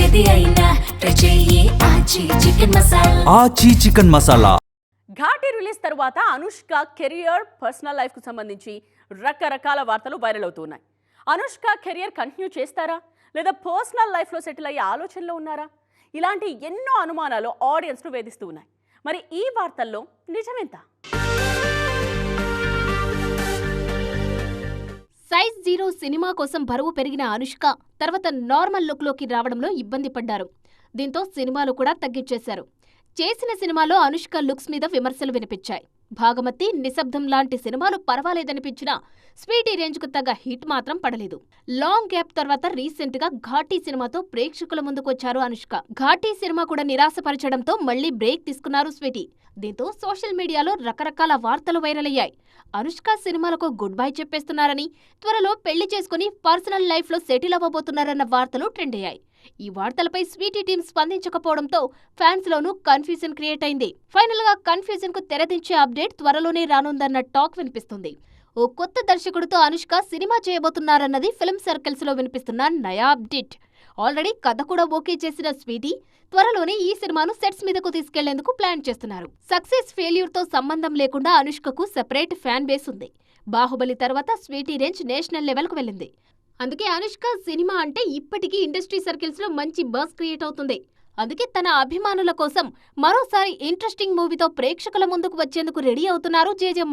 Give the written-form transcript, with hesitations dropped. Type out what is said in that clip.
ఏది అయినా ట్రై చెయ్యి ఆచి చికెన్ మసాలా. ఆచి చికెన్ మసాలా. ఘాటి రిలీజ్ తర్వాత అనుష్క కెరియర్, పర్సనల్ లైఫ్కు సంబంధించి రకరకాల వార్తలు వైరల్ అవుతున్నాయి. అనుష్క కెరియర్ కంటిన్యూ చేస్తారా లేదా పర్సనల్ లైఫ్లో సెటిల్ అయ్యే ఆలోచనలో ఉన్నారా? ఇలాంటి ఎన్నో అనుమానాలు ఆడియన్స్ను వేధిస్తూ ఉన్నాయి. మరి ఈ వార్తల్లో నిజమెంత? సైజ్ 0 సినిమా కోసం బరువు పెరిగిన అనుష్క తర్వాత నార్మల్ లుక్లోకి రావడంలో ఇబ్బంది పడ్డారు. దీంతో సినిమాలు కూడా తగ్గించేశారు. చేసిన సినిమాలో అనుష్క లుక్స్ మీద విమర్శలు వినిపించాయి. భాగమతి, నిశ్శబ్దం లాంటి సినిమాలు పర్వాలేదనిపించినా స్వీటీ రేంజ్కు తగ్గ హిట్ మాత్రం పడలేదు. లాంగ్ గ్యాప్ తర్వాత రీసెంట్ గా ఘాటీ సినిమాతో ప్రేక్షకుల ముందుకొచ్చారు అనుష్క. ఘాటీ సినిమా కూడా నిరాశపరచడంతో మళ్లీ బ్రేక్ తీసుకున్నారు స్వీటీ. దీంతో సోషల్ మీడియాలో రకరకాల వార్తలు వైరల్ అయ్యాయి. అనుష్క సినిమాలకు గుడ్ బై చెప్పేస్తున్నారని, త్వరలో పెళ్లి చేసుకుని పర్సనల్ లైఫ్ లో సెటిల్ అవ్వబోతున్నారన్న వార్తలు ట్రెండ్ అయ్యాయి. ఈ వార్తలపై స్వీటీ టీం స్పందించకపోవడంతో ఫ్యాన్స్ లోనూ కన్ఫ్యూజన్ క్రియేట్ అయింది. ఫైనల్ గా కన్ఫ్యూజన్ కు తెరదించే అప్డేట్ త్వరలోనే రానుందన్న టాక్ వినిపిస్తుంది. ఓ కొత్త దర్శకుడితో అనుష్క సినిమా చేయబోతున్నారన్నది ఫిల్మ్ సర్కిల్స్ లో వినిపిస్తున్న నయా అప్డేట్. ఆల్రెడీ కథ కూడా ఓకే చేసిన స్వీటీ త్వరలోనే ఈ సినిమాను సెట్స్ మీదకు తీసుకెళ్లేందుకు ప్లాన్ చేస్తున్నారు. సక్సెస్ ఫెయిల్యూర్ తో సంబంధం లేకుండా అనుష్కకు సెపరేట్ ఫ్యాన్ బేస్ ఉంది. బాహుబలి తర్వాత స్వీటీ రేంజ్ నేషనల్ లెవెల్ కు వెళ్ళింది. అందుకే అనుష్క సినిమా అంటే ఇప్పటికీ ఇండస్ట్రీ సర్కిల్స్ లో మంచి బజ్ క్రియేట్ అవుతుంది. అందుకే తన అభిమానుల కోసం మరోసారి ఇంట్రెస్టింగ్ మూవీతో ప్రేక్షకుల ముందుకు వచ్చేందుకు రెడీ అవుతున్నారు జేజే